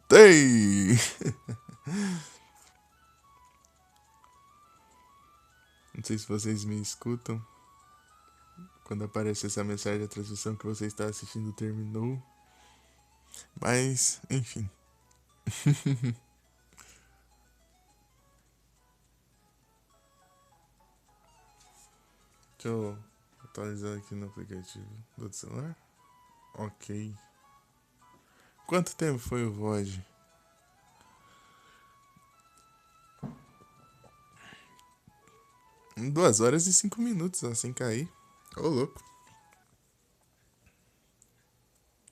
Voltei! Não sei se vocês me escutam. Quando aparece essa mensagem, a transmissão que você está assistindo terminou. Mas, enfim. Deixa eu atualizar aqui no aplicativo do celular. Ok. Quanto tempo foi o VOD? 2 horas e 5 minutos, assim cair. Ô, louco.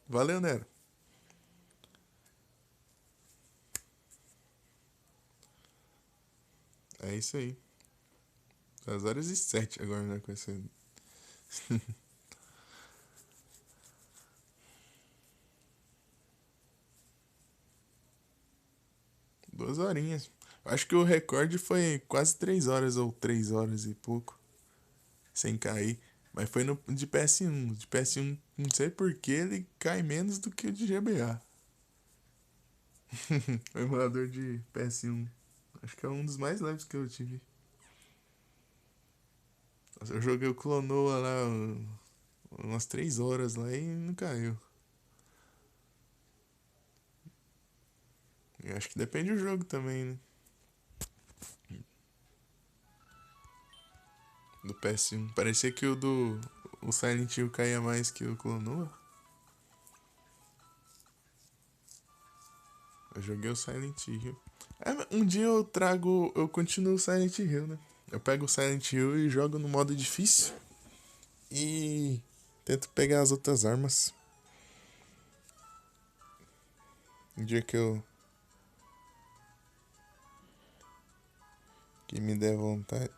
Valeu, Nero. É isso aí. 2 horas e 7 agora, né? Com esse... 2 horinhas. Acho que o recorde foi quase 3 horas ou 3 horas e pouco. Sem cair. Mas foi no, de PS1. De PS1, não sei porque ele cai menos do que o de GBA. O emulador de PS1. Acho que é um dos mais leves que eu tive. Eu joguei o Clonoa lá umas 3 horas lá e não caiu. Eu acho que depende do jogo também, né? Do PS1. Parecia que o Silent Hill caía mais que o Clonoa. Eu joguei o Silent Hill. Um dia eu trago. Eu continuo o Silent Hill, né? Eu pego o Silent Hill e jogo no modo difícil. E tento pegar as outras armas. Um dia que eu. Que me der vontade.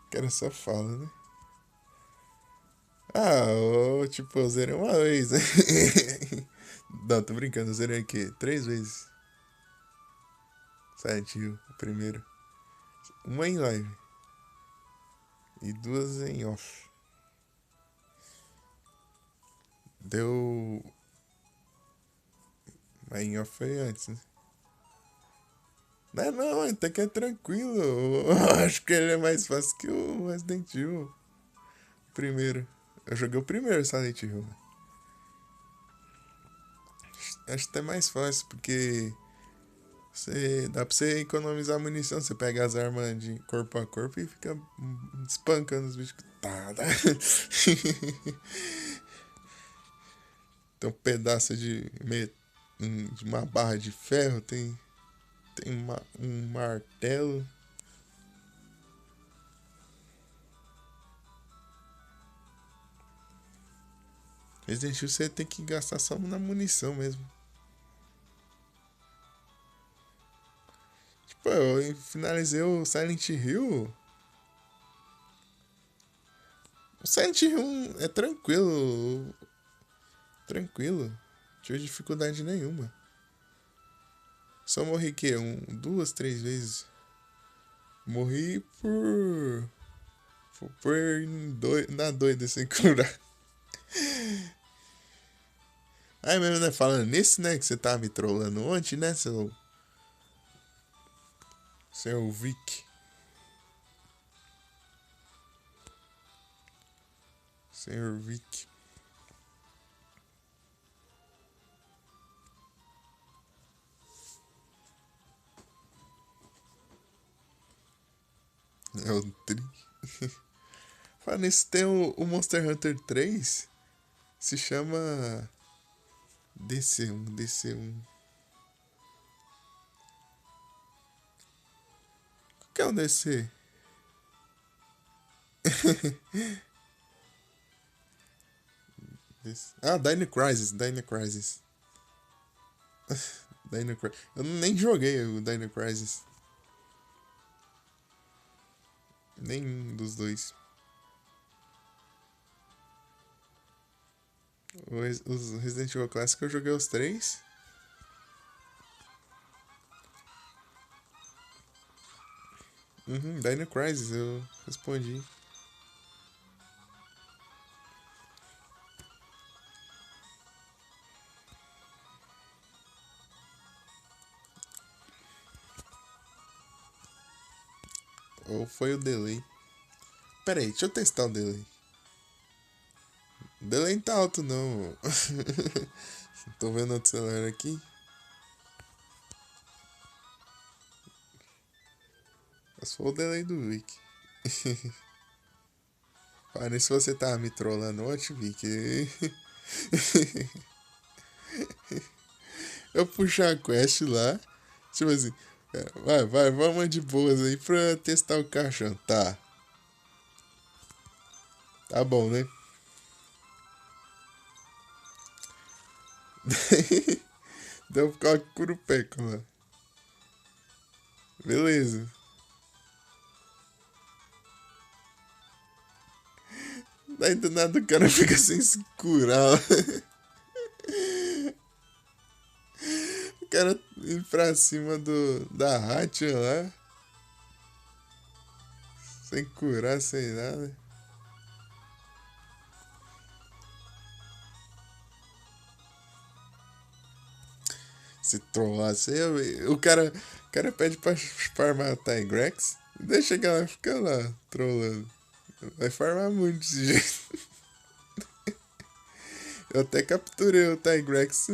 O cara só fala, né? Ah, tipo, eu zerei uma vez, né? Não, tô brincando, eu zerei aqui 3 vezes. Silent Hill, o primeiro. Uma em live. E duas em off. Deu. Mas em off foi antes, né? Não, até que é tranquilo. Eu acho que ele é mais fácil que o Resident Evil. Primeiro. Eu joguei o primeiro Silent Hill. Acho até mais fácil, porque dá pra você economizar munição. Você pega as armas de corpo a corpo e fica espancando os bichos. Tá, tá. Tem um pedaço de uma barra de ferro, tem um martelo. Resident Evil você tem que gastar só na munição mesmo. Tipo, eu finalizei o Silent Hill. O Silent Hill é tranquilo. Tranquilo. Não tive dificuldade nenhuma. Só morri que? 2, 3 vezes. Morri na doida sem curar. Aí mesmo, né? Falando nisso, né? Que você tava me trollando ontem, né, seu Vic. Senhor Vic. É o Tri. Falando nisso, tem o Monster Hunter 3. Se chama DC1. O que é um DC? Ah, Dino Crisis. Dino Crisis. Dino Crisis. Eu nem joguei o Dino Crisis. Nenhum dos dois. Os Resident Evil Classic eu joguei os três. Dino Crisis, eu respondi. Ou foi o delay. Pera aí, deixa eu testar o delay. O delay não tá alto não. Tô vendo o celular aqui. Mas foi o delay do Vic. Parece que você tava me trollando ontem, Vic. Eu puxar a quest lá. Tipo assim, vai, vamos de boas aí pra testar o caixão. Tá bom, né? Deu ficar curupeca lá. Beleza. Daí do nada o cara fica sem se curar. O cara ir pra cima da Hatia lá. Sem curar, sem nada. Se trollar assim, o cara pede pra farmar a Tigrex. Deixa que ela fica lá, trolando. Vai farmar muito desse jeito. Eu até capturei o Tigrex.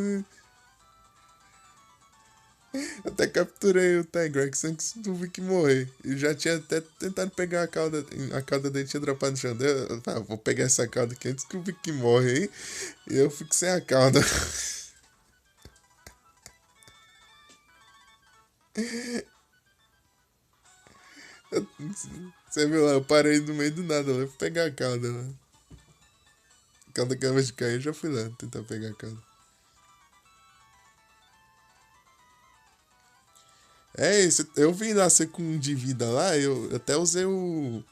Até capturei o Tigrex antes do Vic morrer. E já tinha até tentado pegar a cauda dele tinha dropado no chão. Vou pegar essa cauda aqui antes que o Vic morre aí. E eu fico sem a cauda. Você viu lá, eu parei no meio do nada lá, fui pegar a cauda lá. A cauda acabou de cair, eu já fui lá tentar pegar a cauda. É isso, eu vim nascer com um de vida lá, eu até usei o.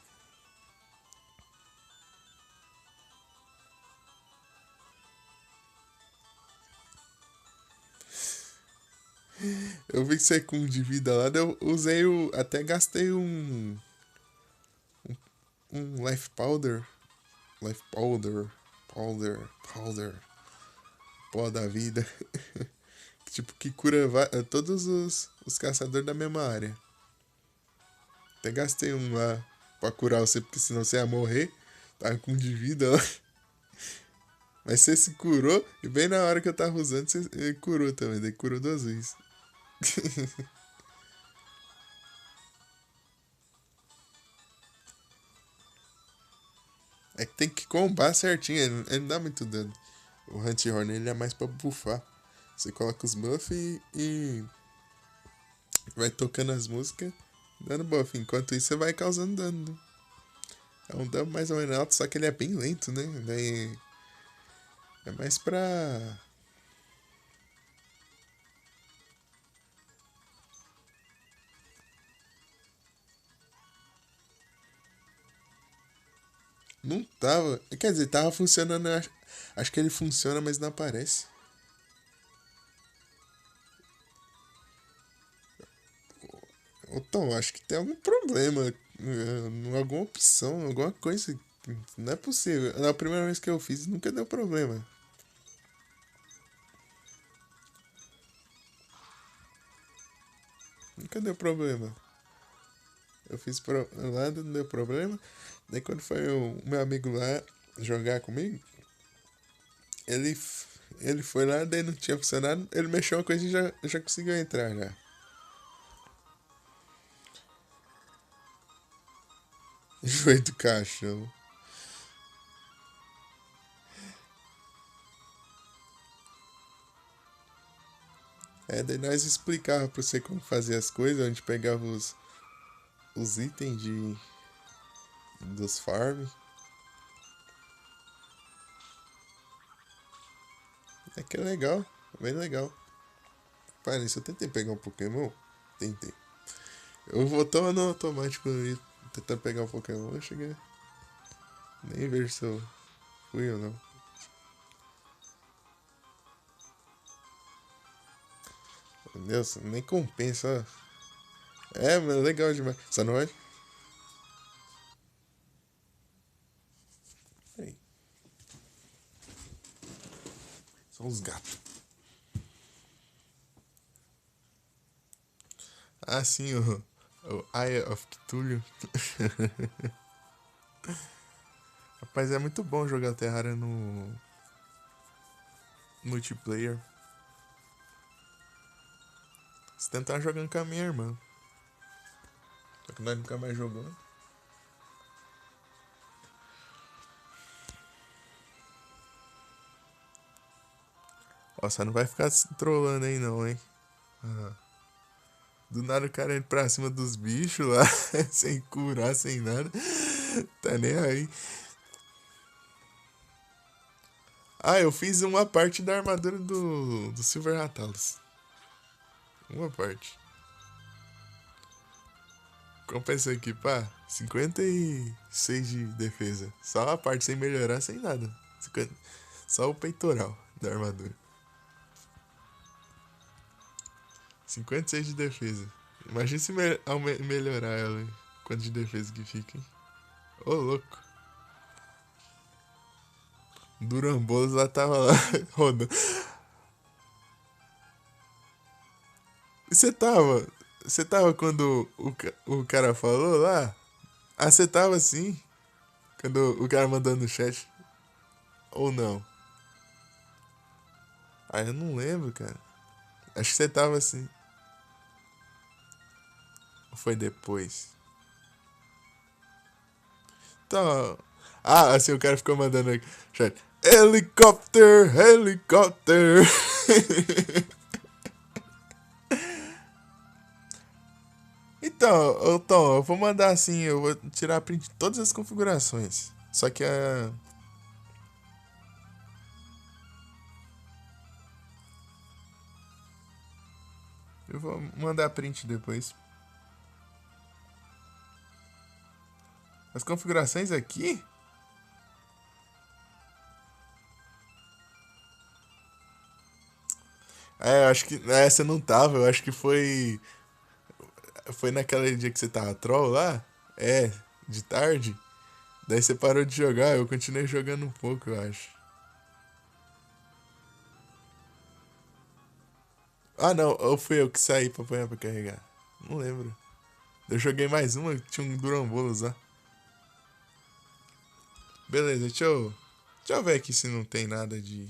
Eu vi que você com um de vida lá, eu usei o. Até gastei um Life Powder. Life Powder. Powder. Pó da vida. Tipo, que cura todos os caçadores da mesma área. Até gastei um lá pra curar você, porque senão você ia morrer. Tava com um de vida lá. Mas você se curou, e bem na hora que eu tava usando, você curou também. Daí curou 2 vezes. É que tem que combar certinho, ele não dá muito dano. O Hunt Horn ele é mais pra buffar. Você coloca os buffs e vai tocando as músicas, dando buff. Enquanto isso, você vai causando dano. Né? É um dano mais ou menos alto, só que ele é bem lento, né? Daí é mais pra. Não tava. Quer dizer, tava funcionando. Acho que ele funciona, mas não aparece. Então, acho que tem algum problema. Alguma opção, alguma coisa. Não é possível. Na primeira vez que eu fiz, nunca deu problema. Nunca deu problema. Eu fiz lá, não deu problema. Daí quando foi o meu amigo lá jogar comigo, ele, ele foi lá, daí não tinha funcionado. Ele mexeu uma coisa e já conseguiu entrar já. Joelho do caixão. É, daí nós explicava pra você como fazer as coisas, onde pegava os itens dos farms. É que é legal, bem legal. Pai, se eu tentei pegar um Pokémon, tentei. Eu vou tão no automático ali, tentando pegar um Pokémon, eu cheguei. Nem vejo se eu fui ou não. Meu Deus, nem compensa. É, mas é legal demais. Só não vai? Peraí. São os gatos. Ah, sim, O Eye of Cthulhu. Rapaz, é muito bom jogar Terraria no multiplayer. Se tentar jogando com a minha irmã. Só que nós nunca mais jogamos. Ó, só não vai ficar se trolando aí não, hein? Ah. Do nada o cara entra pra cima dos bichos lá, sem curar, sem nada. Tá nem aí. Ah, eu fiz uma parte da armadura do Silver Ratalos. Uma parte. Compensa aqui, pá. 56 de defesa. Só a parte sem melhorar, sem nada. Só o peitoral da armadura. 56 de defesa. Imagina se melhorar ela. Quanto de defesa que fica, hein? Ô, louco. Durambolos lá tava lá rodando. Você tava. Você tava quando o cara falou lá? Ah, você tava assim? Quando o cara mandou no chat? Ou não? Ah, eu não lembro, cara. Acho que você tava assim. Ou foi depois? Então. Ah, assim o cara ficou mandando no chat. Helicóptero, helicóptero. Então, Tom, eu vou mandar assim, eu vou tirar a print de todas as configurações. Só que a. Eu vou mandar a print depois. As configurações aqui? É, eu acho que. Essa não tava, eu acho que foi. Foi naquele dia que você tava troll lá? É, de tarde. Daí você parou de jogar, eu continuei jogando um pouco, eu acho. Ah não, ou fui eu que saí pra apanhar pra carregar? Não lembro. Eu joguei mais uma, tinha um Durambolos lá. Beleza, deixa eu ver aqui se não tem nada de.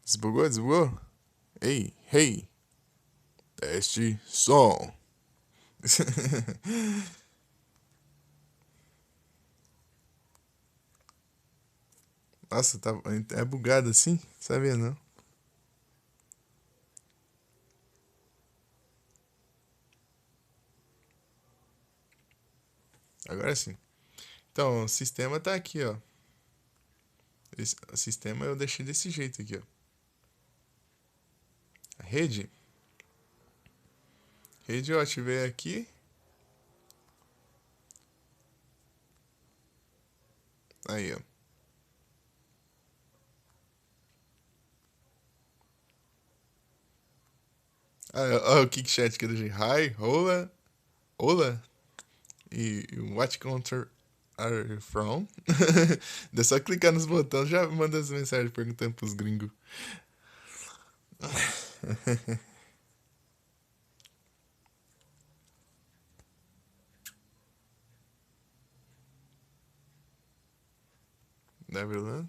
Desbugou? Desbugou? Ei, hey, teste som. Nossa, tá, é bugado assim? Sabia não? Agora sim. Então, o sistema tá aqui, ó. O sistema eu deixei desse jeito aqui, ó. A rede eu ativei aqui. Aí, ó. Ah, ó, o kickchat que eu deixei. Hi, hola, hola. E o watch counter are from? É só clicar nos botões, já manda as mensagens perguntando pros gringos. Neverland.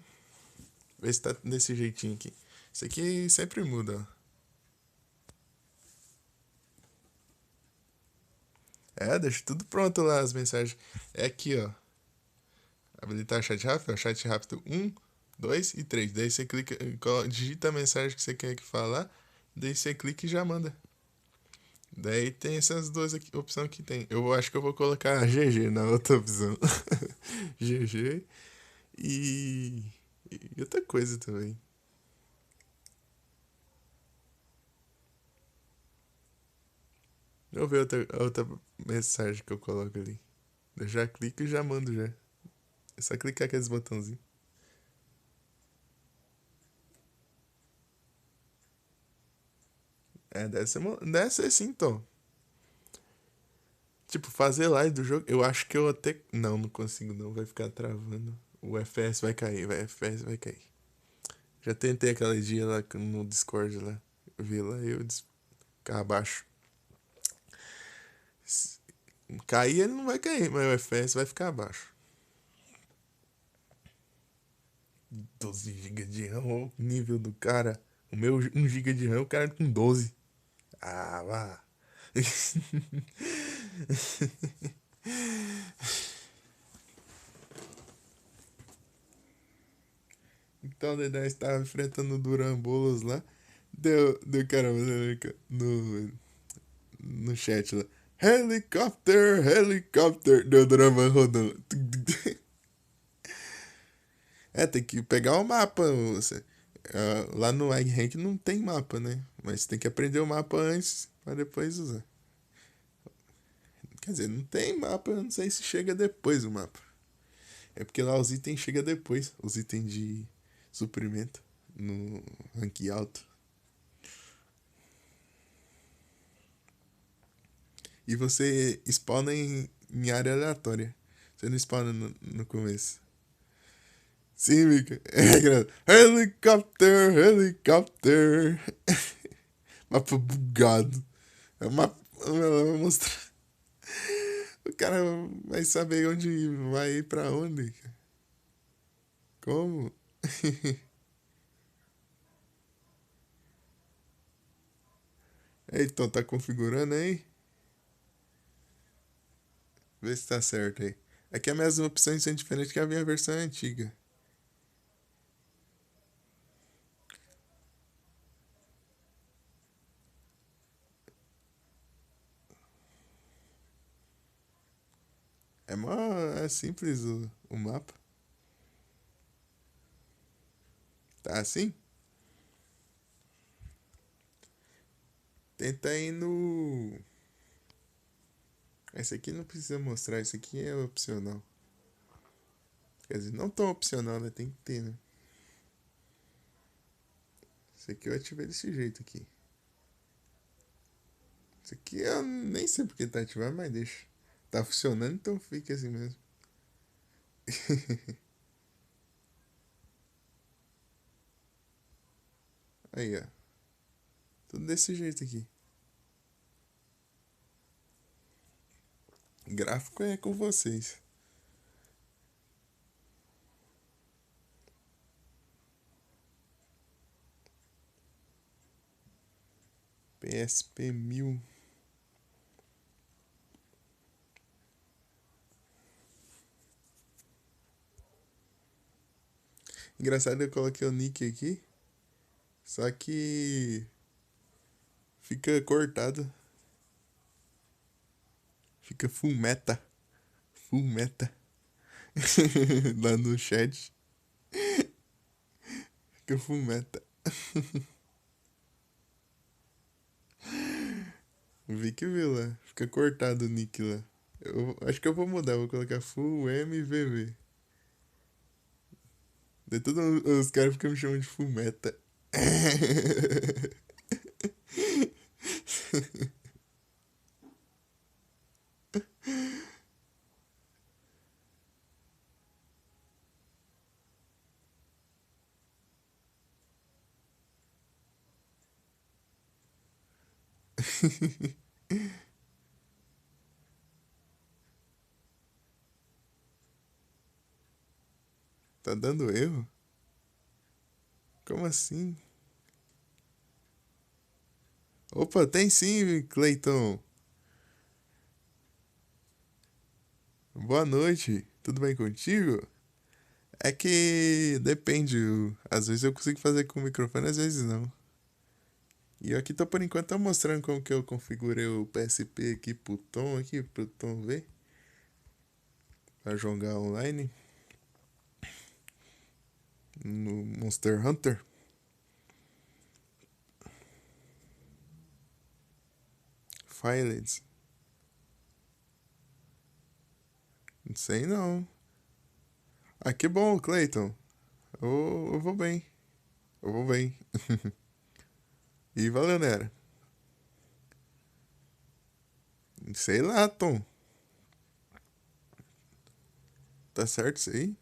Vê se tá desse jeitinho aqui. Isso aqui sempre muda, ó. É, deixa tudo pronto lá as mensagens. É aqui, ó. Habilitar chat rápido, ó, chat rápido um, 2 e 3. Daí você clica, digita a mensagem que você quer que falar, daí você clica e já manda. Daí tem essas duas aqui, opções que tem. Eu acho que eu vou colocar GG na outra opção. GG e, e outra coisa também. Deixa eu ver outra mensagem que eu coloco ali. Eu já clico e já mando já. É só clicar aqueles botãozinhos. É, deve ser sim, então. Tipo, fazer live do jogo, eu acho que eu até. Não, não consigo não, vai ficar travando. O FPS vai cair, vai, FPS vai cair. Já tentei aquele dia lá no Discord lá. Vi lá e eu ficar abaixo. Cair ele não vai cair, mas o FPS vai ficar abaixo. 12 GB de RAM, ó, o nível do cara. O meu 1 GB de RAM, o cara com 12. Ah, vá. Então, o Dedé estava enfrentando o Durambolos lá. Deu caramba, no chat lá. Helicopter, helicopter. Deu drama rodando. É, tem que pegar o mapa. Lá no Egg Rank não tem mapa, né? Mas tem que aprender o mapa antes para depois usar. Quer dizer, não tem mapa, eu não sei se chega depois o mapa. É porque lá os itens chegam depois, os itens de suprimento no rank alto. E você spawna em área aleatória. Você não spawna no começo. Sim, Mika. É grande. Helicopter, helicopter. Mapa bugado. É uma. Ela vai mostrar. O cara vai saber onde vai ir pra onde. Como? Então, tá configurando aí? Vê se tá certo aí. Aqui as minhas opções são diferentes que a minha versão antiga. É simples o mapa. Tá assim? Tenta ir no. Esse aqui não precisa mostrar, esse aqui é opcional. Quer dizer, não tão opcional, né? Tem que ter, né? Esse aqui eu ativei desse jeito aqui. Esse aqui eu nem sei porque tá ativado, mas deixa. Tá funcionando, então fica assim mesmo. Aí, ó. Tudo desse jeito aqui. Gráfico é com vocês. PSP 1000. Engraçado, eu coloquei o nick aqui. Só que fica cortado. Fica full meta. Full meta. Lá no chat. Fica full meta. Vi que viu lá. Fica cortado o nick lá. Eu acho que eu vou mudar. Vou colocar full MVV. Daí todos os caras ficam me chamando de full meta. Tá dando erro? Como assim? Opa, tem sim, Cleiton. Boa noite. Tudo bem contigo? É que depende. Às vezes eu consigo fazer com o microfone, às vezes não. E eu aqui tô por enquanto tô mostrando como que eu configurei o PSP aqui pro Tom ver, pra jogar online no Monster Hunter. Files. Não sei não. Ah, que bom, Clayton. Eu vou bem. Eu vou bem. E valeu, Nera. Sei lá, Tom. Tá certo isso aí?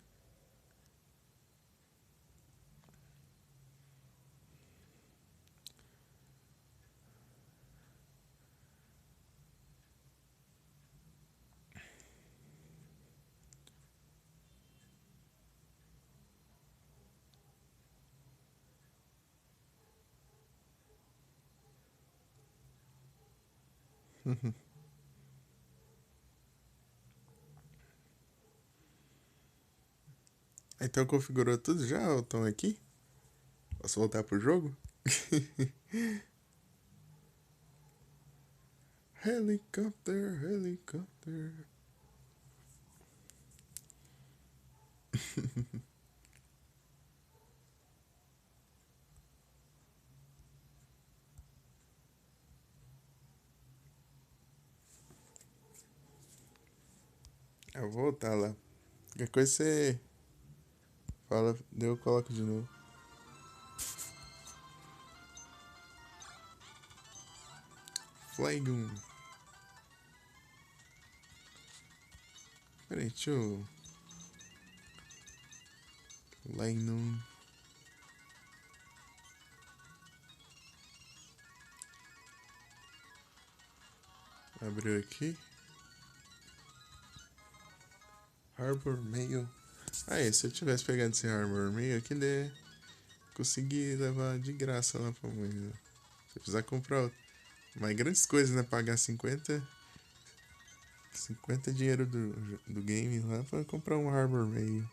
Então configurou tudo já, o Tom aqui? Posso voltar pro jogo? Helicopter, helicopter. Eu vou voltar lá. Qualquer coisa você fala, daí eu coloco de novo. Flygon. Peraí, deixa eu. Flygon. Abriu aqui. Harbor Mail. Aí, se eu tivesse pegado esse Harbor Mail aqui, daí consegui levar de graça lá pra mãe. Né? Se eu precisar comprar outro. Mas grandes coisas, né? Pagar 50 dinheiro do game lá pra comprar um Harbor Mail.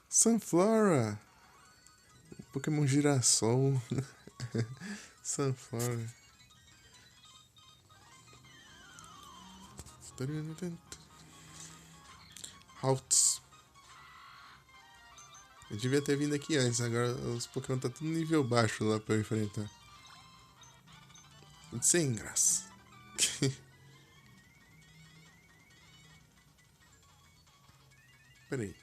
Sunflora! Pokémon Girassol. Sunflora. Haltz. Eu devia ter vindo aqui antes, agora os Pokémon tá tudo nível baixo lá pra eu enfrentar. Sem graça. Pera aí.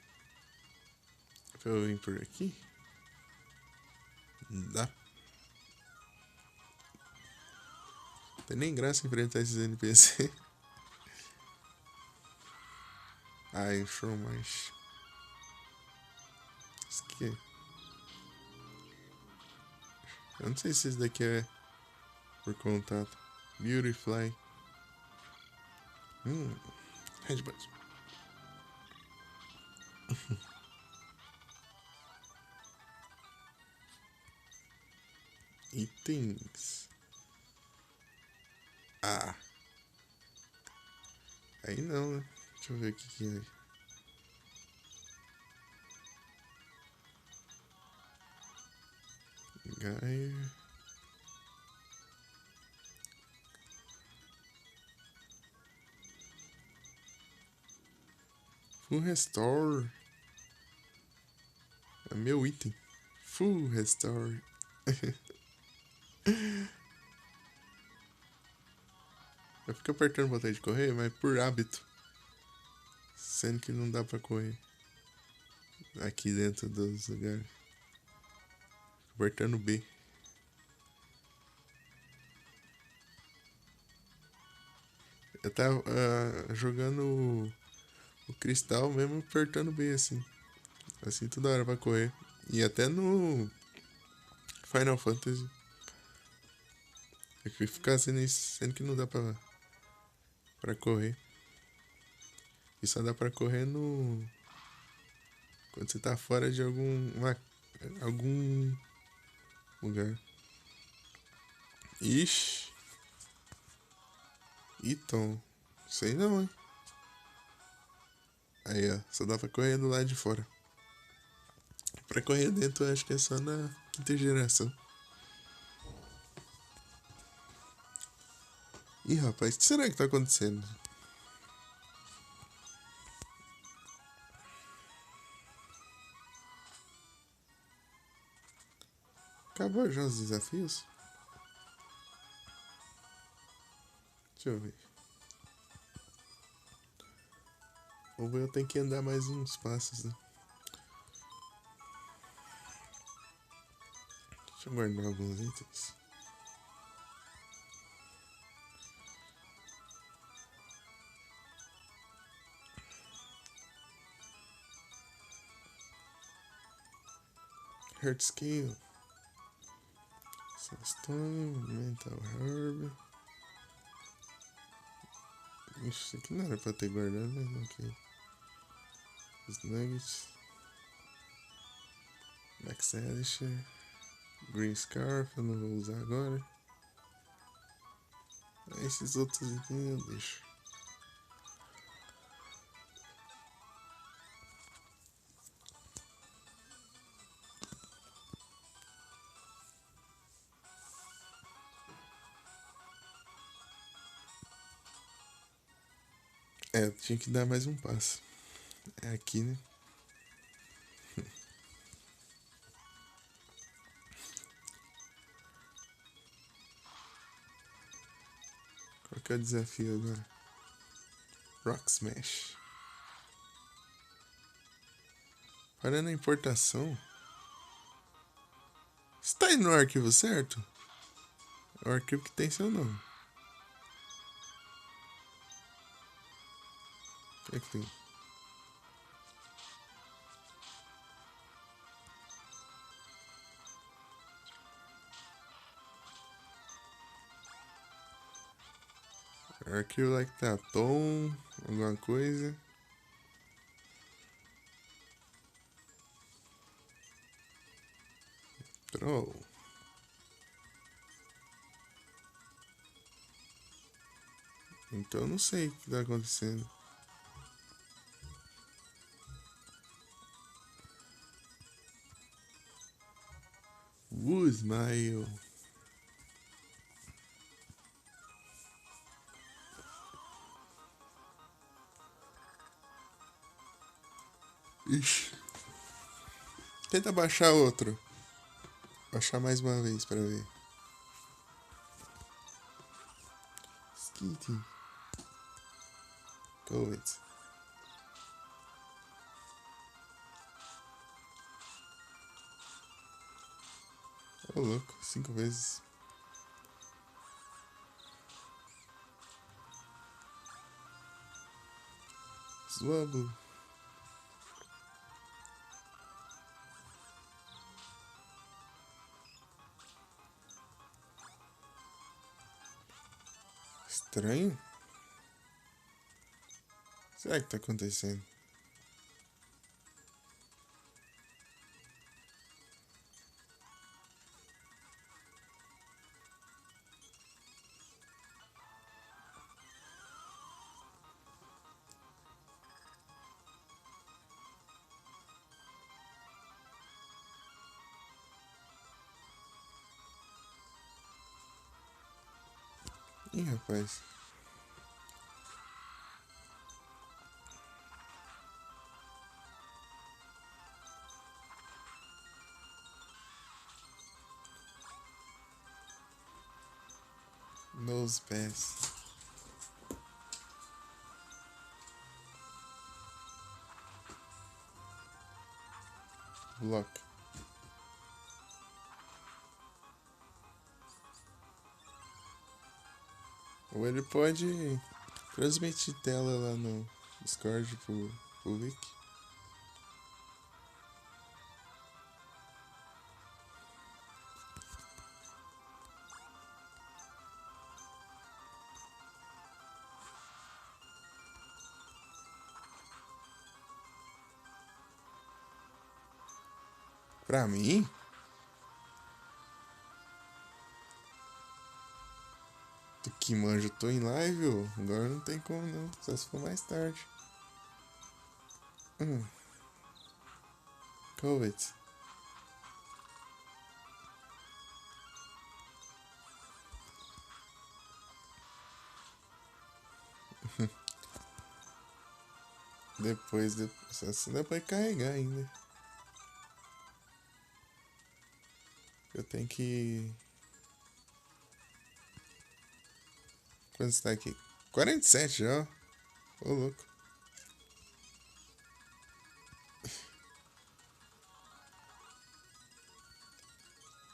Pra eu vir por aqui? Não dá. Não tem nem graça enfrentar esses NPC. Ai, show mais. Isso aqui. Eu não sei se esse daqui é por contato. Beautyfly. Headbutt. Itens. Ah. Aí não, né? Deixa eu ver o que é. Gaia. Full Restore. É meu item. Full Restore. Eu fico apertando o botão de correr, mas por hábito. Sendo que não dá pra correr. Aqui dentro dos lugares. Fico apertando B. Eu tava jogando o cristal mesmo apertando B assim. Assim toda hora pra correr. E até no Final Fantasy. É que ficar sendo isso, sendo que não dá pra correr. E só dá pra correr no. Quando você tá fora de algum lugar. Ixi. Então. Sei não, hein? Aí, ó. Só dá pra correr do lado de fora. Pra correr dentro, eu acho que é só na quinta geração. Ih, rapaz, o que será que tá acontecendo? Acabou já os desafios? Deixa eu ver. Ou eu tenho que andar mais uns passos, né? Deixa eu guardar alguns itens. Heart Scale. Soulstone, Mental Herb. Ixi, isso aqui não era pra ter guardado, mas ok. Os Nuggets. Max Elixir. Green Scarf, eu não vou usar agora. Esses outros itens eu deixo. É, tinha que dar mais um passo. É aqui, né? Qual que é o desafio agora? Rock Smash. Parando a importação. Você tá indo no arquivo certo? É o arquivo que tem seu nome. O que é que tem? Arquivo lá que tá tom, alguma coisa. Troll. Então eu não sei o que tá acontecendo. Smile. Ixi. Tenta baixar outro. Baixar mais uma vez pra ver. Skitty. Poet. Ô louco, 5 vezes. Swablu. Estranho? Será que tá acontecendo? Ih, rapaz. Nose pass. Block. Ou ele pode transmitir tela lá no Discord pro Vic. Pra mim? Tu que manja, eu tô em live, ô. Agora não tem como não. Só se for mais tarde. Covid. Depois, só se depois carregar ainda. Eu tenho que. Quanto está aqui? 47 já, ó. Ô, louco.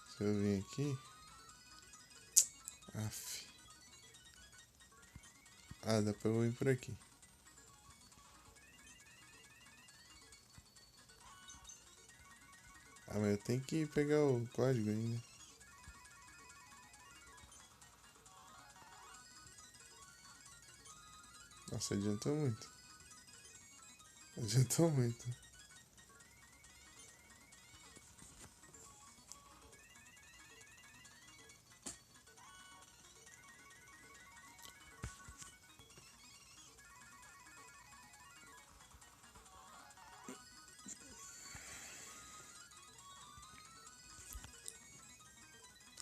Deixa eu vir aqui. Aff. Ah, dá pra eu ir por aqui. Ah, mas eu tenho que pegar o código ainda. Nossa, adiantou muito. Adiantou muito.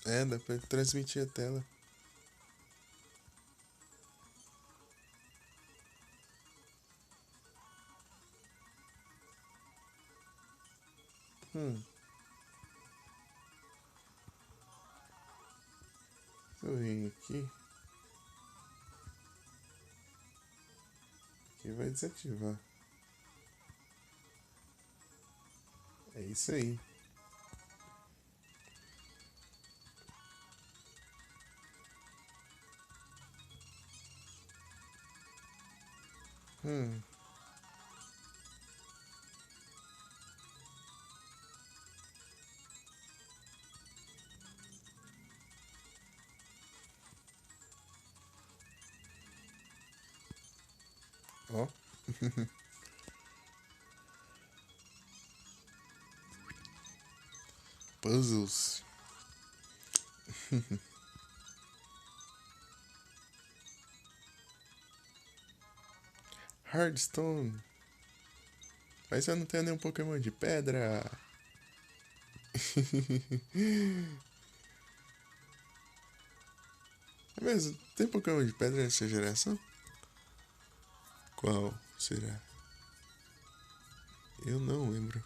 É, dá pra transmitir a tela. Deixa eu vir aqui. Aqui vai desativar. É isso aí. Ó. Puzzles. Hardstone. Mas eu não tenho nenhum Pokémon de pedra. É mesmo? Tem Pokémon de pedra nessa geração? Qual será? Eu não lembro.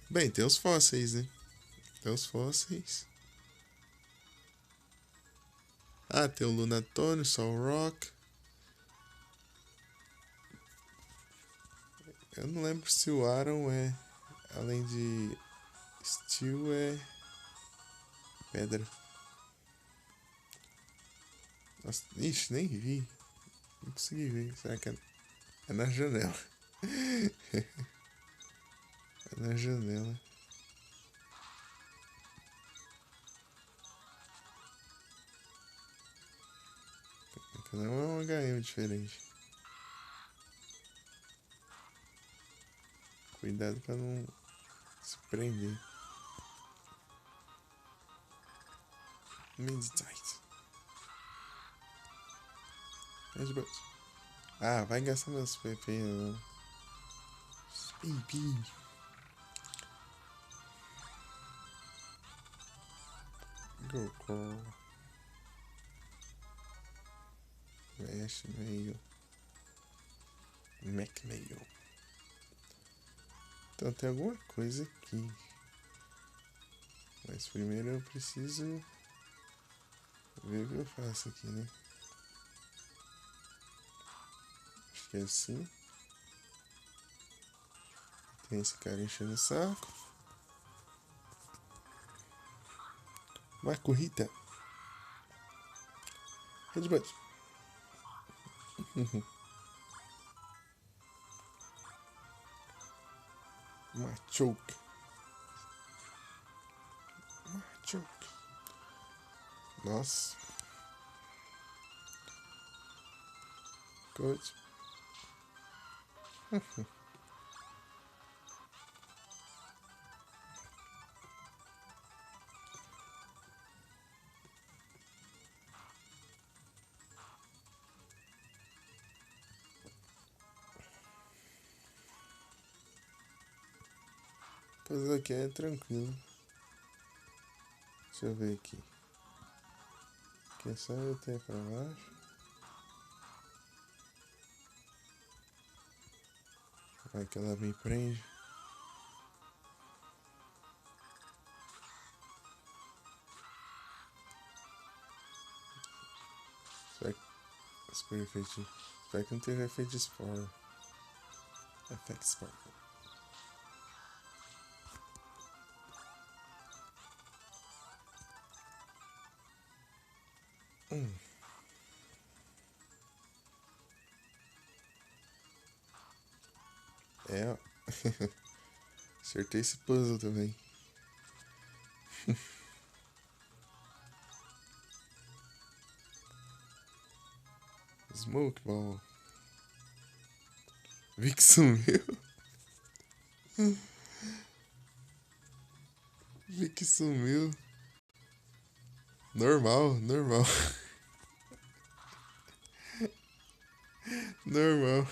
Bem, tem os fósseis, né? Tem os fósseis. Ah, tem o Lunatone, Solrock. Eu não lembro se o Aron é. Além de Steel, é pedra. Nossa, ixi, nem vi. Não consegui ver. Será que é na janela? É na janela. Não é um HM diferente. Cuidado pra não se prender. Meditate. Ah, vai gastar meus PP não. PP. Go. Mesh meio. Mac meio. Então tem alguma coisa aqui. Mas primeiro eu preciso ver o que eu faço aqui, né? Acho que é assim. Tem esse cara enchendo o saco. Uma corrida. Headbutt. Machoke. Nossa. Good. Puzzle aqui é tranquilo. Deixa eu ver aqui. Aqui é só eu ter pra baixo. Vai que ela me prende. Será que... Super efeito. Espero que não teve efeito de spore. Effect Sparkle. É, ó. Acertei esse puzzle também. Smoke Ball. Vi que sumiu. Vi que sumiu. Normal, normal. Normal.